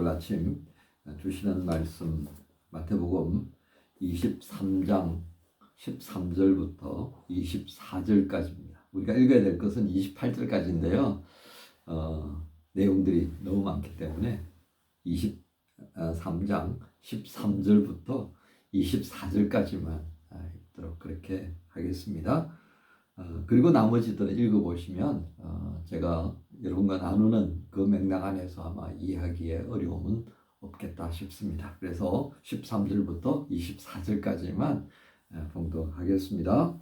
오늘 아침 주시는 말씀 마태복음 23장 13절부터 24절까지입니다. 우리가 읽어야 될 것은 28절까지인데요. 내용들이 너무 많기 때문에 23장 13절부터 24절까지만 읽도록 그렇게 하겠습니다. 그리고 나머지들은 읽어보시면 제가 여러분과 나누는 그 맥락 안에서 아마 이해하기에 어려움은 없겠다 싶습니다. 그래서 13절부터 24절까지만 봉독하겠습니다.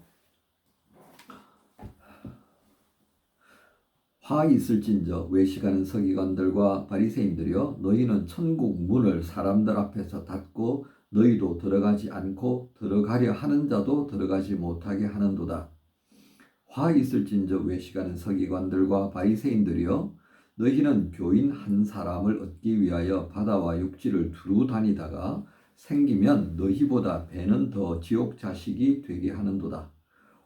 화 있을진저 외식하는 서기관들과 바리새인들이여, 너희는 천국 문을 사람들 앞에서 닫고 너희도 들어가지 않고 들어가려 하는 자도 들어가지 못하게 하는도다. 화 있을진저 외식하는 서기관들과 바리새인들이여, 너희는 교인 한 사람을 얻기 위하여 바다와 육지를 두루 다니다가 생기면 너희보다 배는 더 지옥 자식이 되게 하는도다.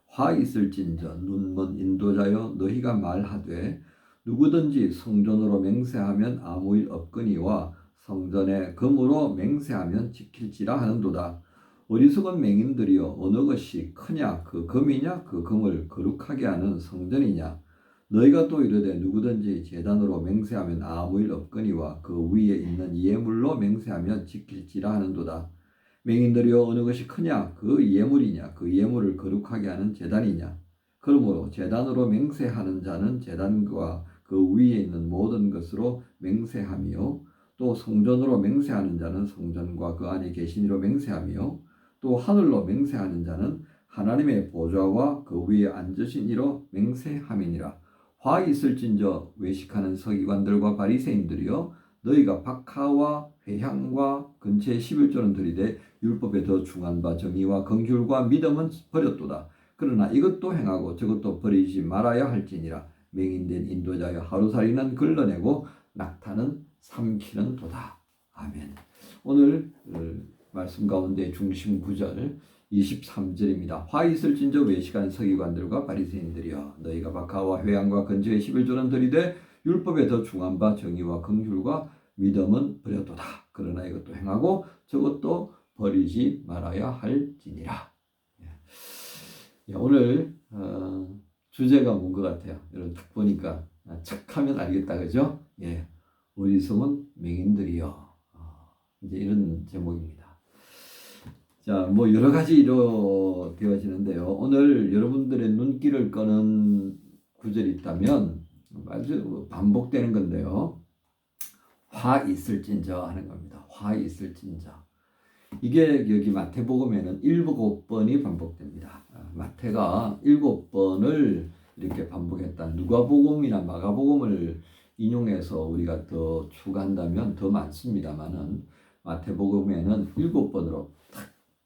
화 있을진저 눈먼 인도자여, 너희가 말하되 누구든지 성전으로 맹세하면 아무 일 없거니와 성전에 금으로 맹세하면 지킬지라 하는도다. 어리석은 맹인들이여, 어느 것이 크냐, 그 금이냐, 그 금을 거룩하게 하는 성전이냐. 너희가 또 이르되 누구든지 제단으로 맹세하면 아무 일 없거니와 그 위에 있는 예물로 맹세하면 지킬지라 하는도다. 맹인들이여, 어느 것이 크냐, 그 예물이냐, 그 예물을 거룩하게 하는 제단이냐. 그러므로 제단으로 맹세하는 자는 제단과 그 위에 있는 모든 것으로 맹세하며, 또 성전으로 맹세하는 자는 성전과 그 안에 계신 이로 맹세하며, 또 하늘로 맹세하는 자는 하나님의 보좌와 그 위에 앉으신 이로 맹세함이니라. 화 있을진저 외식하는 서기관들과 바리새인들이여, 너희가 박하와 회향과 근처에 11조는 들이되 율법에 더 중한 바 정의와 긍휼과 믿음은 버렸도다. 그러나 이것도 행하고 저것도 버리지 말아야 할지니라. 맹인된 인도자여, 하루살이는 걸러내고 낙타는 삼키는 도다. 아멘. 오늘 말씀 가운데 중심 구절 23절입니다. 화 있을진저 외식하는 서기관들과 바리새인들이여, 너희가 박하와 회향과 근처에 11조는 들이되 율법에 더 중한 바 정의와 긍휼과 믿음은 버렸도다. 그러나 이것도 행하고 저것도 버리지 말아야 할지니라. 오늘 주제가 뭔 것 같아요? 여러분 딱 보니까 척하면 알겠다, 그죠? 어리석은 맹인들이여. 이제 이런 제목입니다. 자, 뭐 여러 가지로 되어지는데요. 오늘 여러분들의 눈길을 끄는 구절이 있다면 아주 반복되는 건데요. 화 있을진저 하는 겁니다. 화 있을진저. 이게 여기 마태복음에는 7번이 반복됩니다. 마태가 7번을 이렇게 반복했다. 누가복음이나 마가복음을 인용해서 우리가 더 추가한다면 더 많습니다만은 마태복음에는 7번으로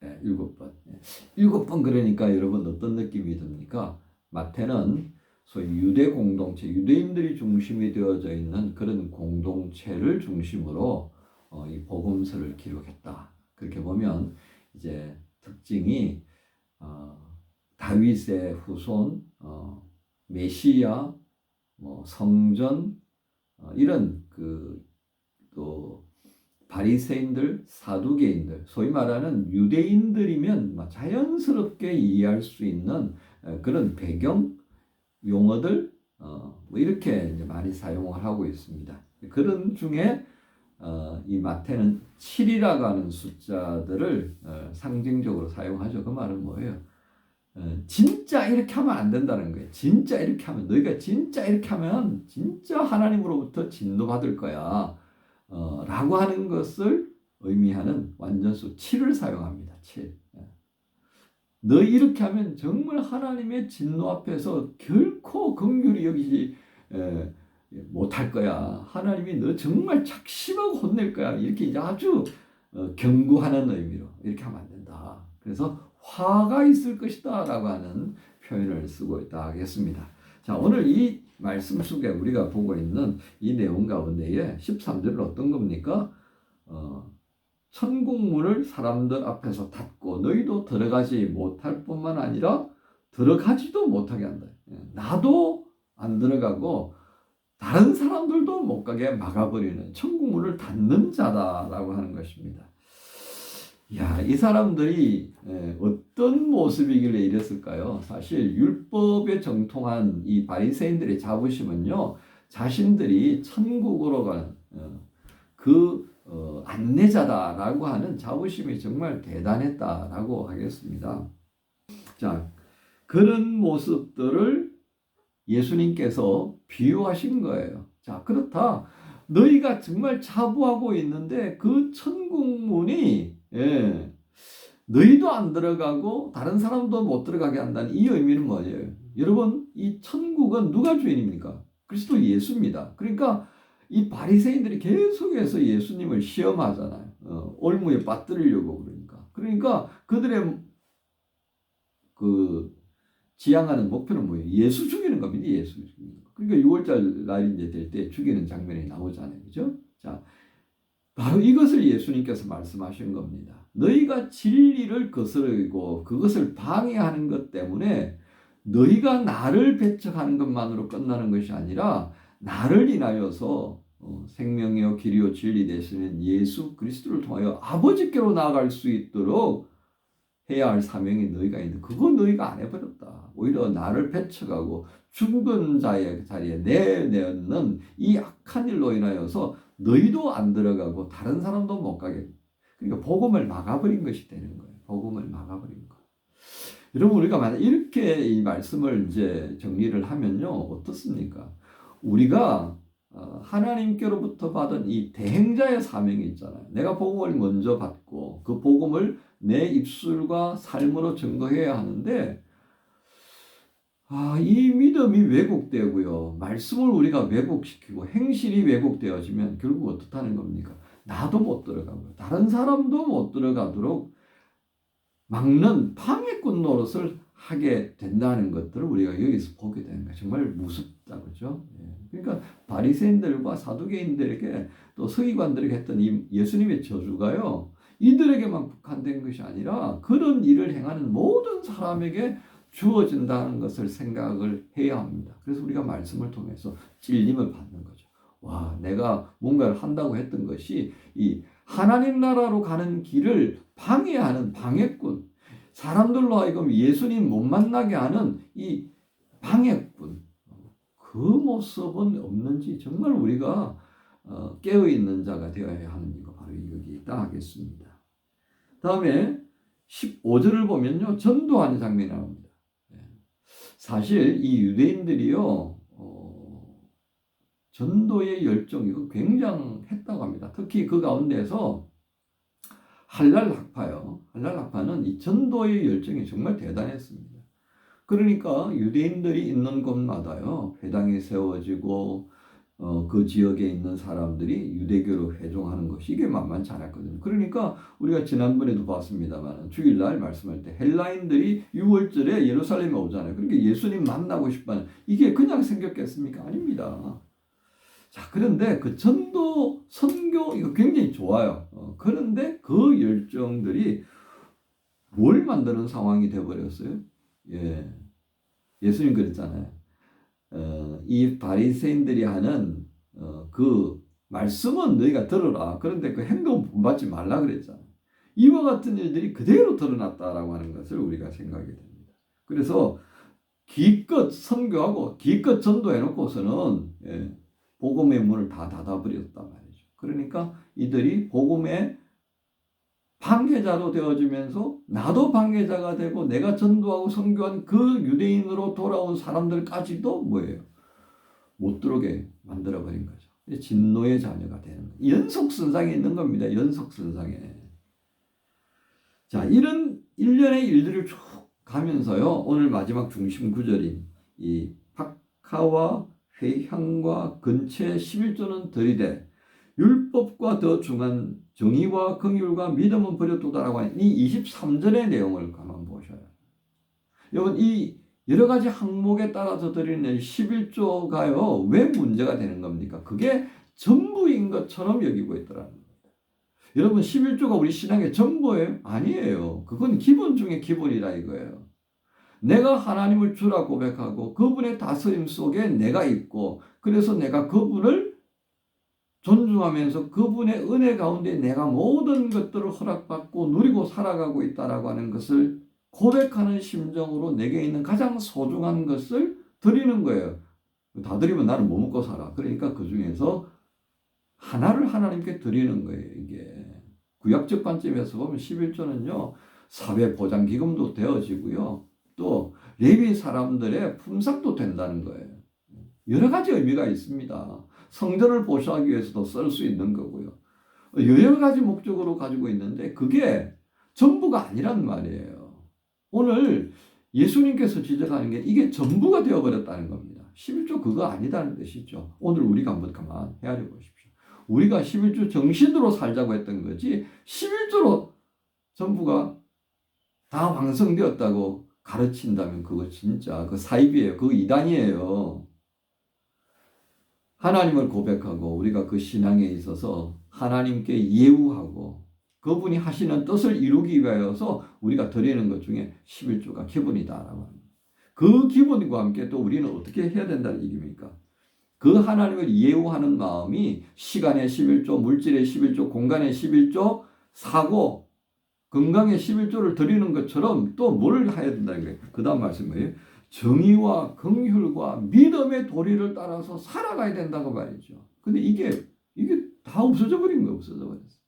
7번. 7번 그러니까 여러분 어떤 느낌이 듭니까? 마태는 소위 유대 공동체, 유대인들이 중심이 되어져 있는 그런 공동체를 중심으로 이 복음서를 기록했다. 그렇게 보면 이제 특징이 다윗의 후손, 메시아, 성전, 이런 또 바리새인들, 사두개인들, 소위 말하는 유대인들이면 자연스럽게 이해할 수 있는 그런 배경 용어들 이렇게 이제 많이 사용을 하고 있습니다. 그런 중에 이 마태는 7이라고 하는 숫자들을 상징적으로 사용하죠. 그 말은 뭐예요? 진짜 이렇게 하면 안 된다는 거예요. 진짜 이렇게 하면, 너희가 진짜 이렇게 하면 진짜 하나님으로부터 진노받을 거야. 라고 하는 것을 의미하는 완전수 7을 사용합니다. 7. 너희 이렇게 하면 정말 하나님의 진노 앞에서 결코 긍휼히 여기지 못할 거야. 하나님이 너 정말 작심하고 혼낼 거야. 이렇게 이제 아주 경고하는 의미로 이렇게 하면 안 된다. 그래서 화가 있을 것이다 라고 하는 표현을 쓰고 있다 하겠습니다. 자, 오늘 이 말씀 속에 우리가 보고 있는 이 내용 가운데에 13절은 어떤 겁니까? 천국문을 사람들 앞에서 닫고 너희도 들어가지 못할 뿐만 아니라 들어가지도 못하게 한다. 나도 안 들어가고 다른 사람들도 못 가게 막아버리는 천국 문을 닫는 자다라고 하는 것입니다. 야, 이 사람들이 어떤 모습이길래 이랬을까요? 사실 율법에 정통한 이 바리새인들의 자부심은요, 자신들이 천국으로 가는 안내자다라고 하는 자부심이 정말 대단했다라고 하겠습니다. 자, 그런 모습들을 예수님께서 비유하신 거예요. 자, 그렇다. 너희가 정말 자부하고 있는데 그 천국문이 너희도 안 들어가고 다른 사람도 못 들어가게 한다는 이 의미는 뭐예요? 여러분, 이 천국은 누가 주인입니까? 그리스도 예수입니다. 그러니까 이 바리새인들이 계속해서 예수님을 시험하잖아요. 올무에 빠뜨리려고 그러니까 그들의 그 지향하는 목표는 뭐예요? 예수 죽이는 겁니다. 예수 죽이는 거. 그러니까 6월절 날이 이제 될 때 죽이는 장면이 나오잖아요. 그죠? 자, 바로 이것을 예수님께서 말씀하신 겁니다. 너희가 진리를 거스르고 그것을 방해하는 것 때문에 너희가 나를 배척하는 것만으로 끝나는 것이 아니라 나를 인하여서 생명이요 길이요 진리 되시는 예수 그리스도를 통하여 아버지께로 나아갈 수 있도록 해야 할 사명이 너희가 있는데 그거 너희가 안 해버렸다. 오히려 나를 배척하고 죽은 자의 자리에 내놓는 이 악한 일로 인하여서 너희도 안 들어가고 다른 사람도 못 가게. 그러니까 복음을 막아버린 것이 되는 거예요. 복음을 막아버린 거. 여러분 우리가 만약 이렇게 이 말씀을 이제 정리를 하면요 어떻습니까? 우리가 하나님께로부터 받은 이 대행자의 사명이 있잖아요. 내가 복음을 먼저 받고 그 복음을 내 입술과 삶으로 증거해야 하는데 이 믿음이 왜곡되고요. 말씀을 우리가 왜곡시키고 행실이 왜곡되어지면 결국 어떻다는 겁니까? 나도 못 들어가고 다른 사람도 못 들어가도록 막는 방해꾼 노릇을 하게 된다는 것들을 우리가 여기서 보게 되는 거예요. 정말 무섭다, 그죠? 그러니까 바리새인들과 사두개인들에게 또 서기관들에게 했던 이 예수님의 저주가요, 이들에게만 국한된 것이 아니라 그런 일을 행하는 모든 사람에게 주어진다는 것을 생각을 해야 합니다. 그래서 우리가 말씀을 통해서 찔림을 받는 거죠. 와, 내가 뭔가를 한다고 했던 것이 이 하나님 나라로 가는 길을 방해하는 방해꾼, 사람들로 하여금 예수님 못 만나게 하는 이 방해꾼, 그 모습은 없는지 정말 우리가 깨어있는 자가 되어야 하는 이거 바로 여기 있다 하겠습니다. 다음에 15절을 보면요, 전도하는 장면이 나옵니다. 사실 이 유대인들이요, 전도의 열정이 굉장했다고 합니다. 특히 그 가운데서 할랄학파요. 할랄학파는 이 전도의 열정이 정말 대단했습니다. 그러니까 유대인들이 있는 곳마다요, 회당이 세워지고 그 지역에 있는 사람들이 유대교로 회종하는 것이 이게 만만치 않았거든요. 그러니까 우리가 지난번에도 봤습니다만 주일날 말씀할 때 헬라인들이 6월절에 예루살렘에 오잖아요. 그러니까 예수님 만나고 싶어하는 이게 그냥 생겼겠습니까? 아닙니다. 자, 그런데 그 전도, 선교, 이거 굉장히 좋아요. 그런데 그 열정들이 뭘 만드는 상황이 되어버렸어요? 예수님 그랬잖아요. 이 바리새인들이 하는 그 말씀은 너희가 들어라. 그런데 그 행동 본받지 말라 그랬잖아요. 이와 같은 일들이 그대로 드러났다라고 하는 것을 우리가 생각이 됩니다. 그래서 기껏 선교하고 기껏 전도해놓고서는 복음의 문을 다 닫아버렸단 말이죠. 그러니까 이들이 복음의 방해자로 되어지면서 나도 방해자가 되고 내가 전도하고 선교한 그 유대인으로 돌아온 사람들까지도 뭐예요? 못 들어오게 만들어버린 거죠. 진노의 자녀가 되는 거예요. 연속선상에 있는 겁니다. 연속선상에. 자, 이런 일련의 일들을 쭉 가면서요, 오늘 마지막 중심 구절인 이 박하와 회향과 근체 11조는 들이되 율법과 더 중한 정의와 긍휼과 믿음은 버렸도다라고 하는 이 23절의 내용을 가만 보셔요. 여러분 이 여러 가지 항목에 따라서 드리는 11조가요 왜 문제가 되는 겁니까? 그게 전부인 것처럼 여기고 있더라는 겁니다. 여러분 11조가 우리 신앙의 전부예요? 아니에요. 그건 기본 중에 기본이다 이거예요. 내가 하나님을 주라 고백하고 그분의 다스림 속에 내가 있고 그래서 내가 그분을 존중하면서 그분의 은혜 가운데 내가 모든 것들을 허락받고 누리고 살아가고 있다라고 하는 것을 고백하는 심정으로 내게 있는 가장 소중한 것을 드리는 거예요. 다 드리면 나는 뭐 먹고 살아. 그러니까 그 중에서 하나를 하나님께 드리는 거예요. 이게 구약적 관점에서 보면 11조는요. 사회 보장 기금도 되어지고요. 또 레위 사람들의 품삯도 된다는 거예요. 여러 가지 의미가 있습니다. 성전을 보수하기 위해서도 쓸 수 있는 거고요. 여러 가지 목적으로 가지고 있는데 그게 전부가 아니란 말이에요. 오늘 예수님께서 지적하는 게 이게 전부가 되어버렸다는 겁니다. 11조 그거 아니다는 뜻이죠. 오늘 우리가 한번 가만 헤아려 보십시오. 우리가 11조 정신으로 살자고 했던 거지 11조로 전부가 다 완성되었다고 가르친다면 그거 진짜 그 사입이에요. 그거 이단이에요. 하나님을 고백하고 우리가 그 신앙에 있어서 하나님께 예우하고 그분이 하시는 뜻을 이루기 위하여서 우리가 드리는 것 중에 11조가 기본이다라고 합니다. 그 기본과 함께 또 우리는 어떻게 해야 된다는 얘기입니까? 그 하나님을 예우하는 마음이 시간의 11조, 물질의 11조, 공간의 11조, 사고, 건강의 11조를 드리는 것처럼 또 뭘 해야 된다는 거예요. 그 다음 말씀이에요. 정의와 긍휼과 믿음의 도리를 따라서 살아가야 된다고 말이죠. 근데 이게 다 없어져 버린 거예요. 없어져 버렸어요.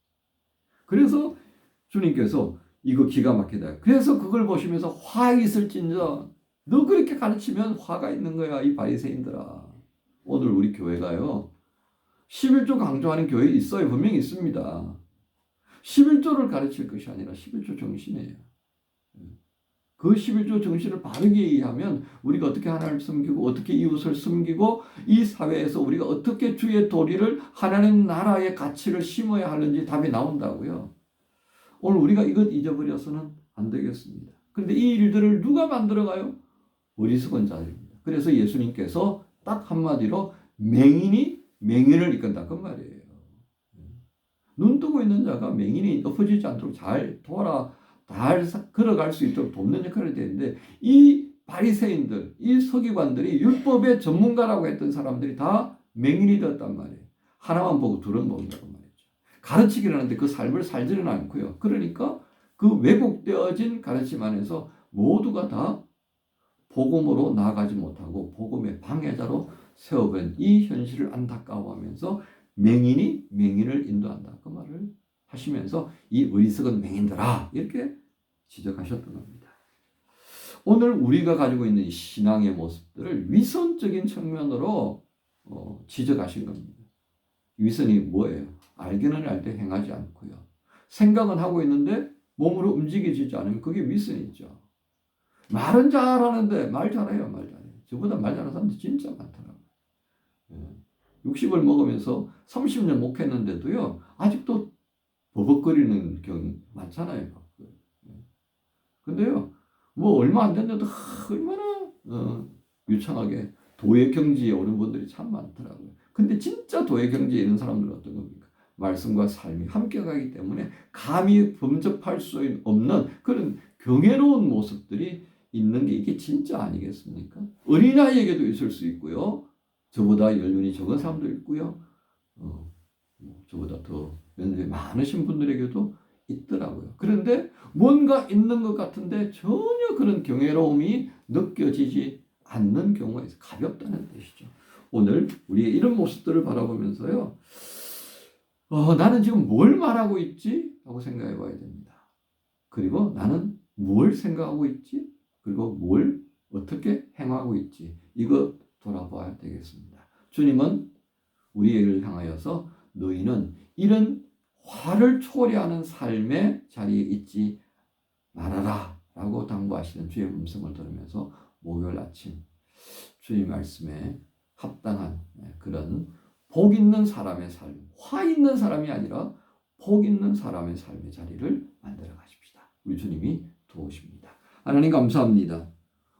그래서 주님께서 이거 기가 막히다. 그래서 그걸 보시면서 화 있을진저 너 그렇게 가르치면 화가 있는 거야. 이 바리새인들아. 오늘 우리 교회가요. 11조 강조하는 교회 있어요. 분명히 있습니다. 11조를 가르칠 것이 아니라 11조 정신이에요. 그 11조 정신을 바르게 이해하면 우리가 어떻게 하나님을 섬기고 어떻게 이웃을 섬기고 이 사회에서 우리가 어떻게 주의 도리를 하나님 나라의 가치를 심어야 하는지 답이 나온다고요. 오늘 우리가 이것 잊어버려서는 안 되겠습니다. 그런데 이 일들을 누가 만들어가요? 어리석은 자들입니다. 그래서 예수님께서 딱 한마디로 맹인이 맹인을 이끈다 그 말이에요. 눈 뜨고 있는 자가 맹인이 엎어지지 않도록 잘 걸어갈 수 있도록 돕는 역할을 되는데 이 바리새인들, 이 서기관들이 율법의 전문가라고 했던 사람들이 다 맹인이 되었단 말이에요. 하나만 보고 둘은 모른다고 말이죠. 가르치기를 하는데 그 삶을 살지는 않고요. 그러니까 그 왜곡되어진 가르침 안에서 모두가 다 복음으로 나아가지 못하고 복음의 방해자로 세워본 이 현실을 안타까워하면서 맹인이 맹인을 인도한다. 그 말을 하시면서 이 어리석은 맹인들아 이렇게 지적하셨던 겁니다. 오늘 우리가 가지고 있는 신앙의 모습들을 위선적인 측면으로 지적하신 겁니다. 위선이 뭐예요? 알기는 알 때 행하지 않고요. 생각은 하고 있는데 몸으로 움직이지 않으면 그게 위선이죠. 말은 잘하는데 말 잘해요. 말 잘해요. 저보다 말 잘하는 사람들 진짜 많더라고요. 60을 먹으면서 30년 목했는데도요. 아직도 버벅거리는 경우 많잖아요. 근데요. 뭐 얼마 안 됐는데도 얼마나 유창하게 도의 경지에 오른 분들이 참 많더라고요. 근데 진짜 도의 경지에 있는 사람들은 어떤 겁니까? 말씀과 삶이 함께 가기 때문에 감히 범접할 수 없는 그런 경외로운 모습들이 있는 게 이게 진짜 아니겠습니까? 어린아이에게도 있을 수 있고요. 저보다 연륜이 적은 사람도 있고요. 저보다 더 연륜이 많으신 분들에게도 있더라고요. 그런데 뭔가 있는 것 같은데 전혀 그런 경외로움이 느껴지지 않는 경우가 있어요. 가볍다는 뜻이죠. 오늘 우리의 이런 모습들을 바라보면서요. 나는 지금 뭘 말하고 있지? 하고 생각해 봐야 됩니다. 그리고 나는 뭘 생각하고 있지? 그리고 뭘 어떻게 행하고 있지? 이거 돌아봐야 되겠습니다. 주님은 우리를 향하여서 너희는 이런 화를 초래하는 삶의 자리에 있지 말아라 라고 당부하시는 주의 음성을 들으면서 목요일 아침 주의 말씀에 합당한 그런 복 있는 사람의 삶, 화 있는 사람이 아니라 복 있는 사람의 삶의 자리를 만들어 가십시다. 우리 주님이 도우십니다. 하나님 감사합니다.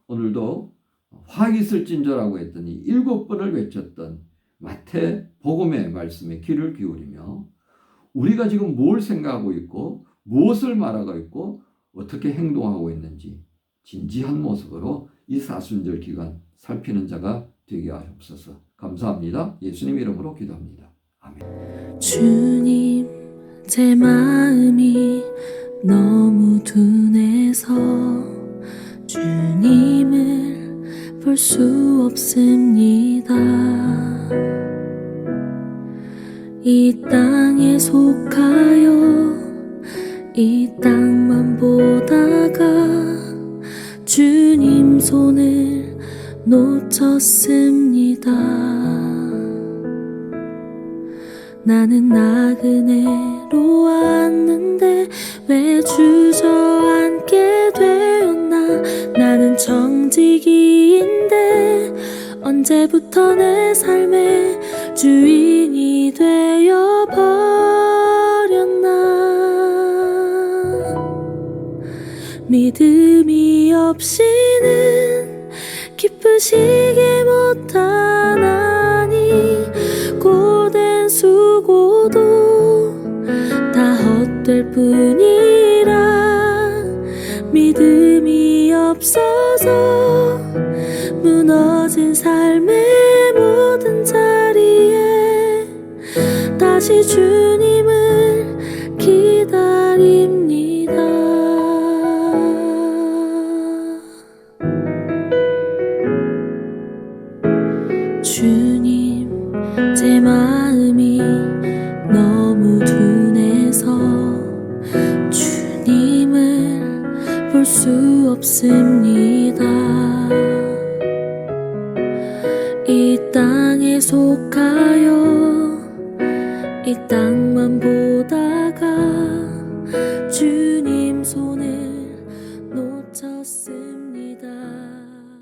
오늘도 화 있을진저라고 했더니 7번을 외쳤던 마태 복음의 말씀에 귀를 기울이며 우리가 지금 뭘 생각하고 있고 무엇을 말하고 있고 어떻게 행동하고 있는지 진지한 모습으로 이 사순절 기간 살피는 자가 되게 하옵소서. 감사합니다. 예수님 이름으로 기도합니다. 아멘. 주님, 제 마음이 너무 둔해서 주님을 볼 수 없습니다. 이 땅에 속하여 이 땅만 보다가 주님 손을 놓쳤습니다. 나는 나그네로 왔는데 왜 주저앉게 되었나. 나는 정직이인데 언제부터 내 삶의 주인이 되어버렸나. 믿음이 없이는 기쁘시게 못하나니 고된 수고도 다 헛될 뿐이라. 믿음이 없어서 무너진 삶의 모든 자리에 다시 주님을 기다립니다. 주님, 제 마음이 너무 둔해서 주님을 볼 수 없습니다. 이 땅에 속하여 이 땅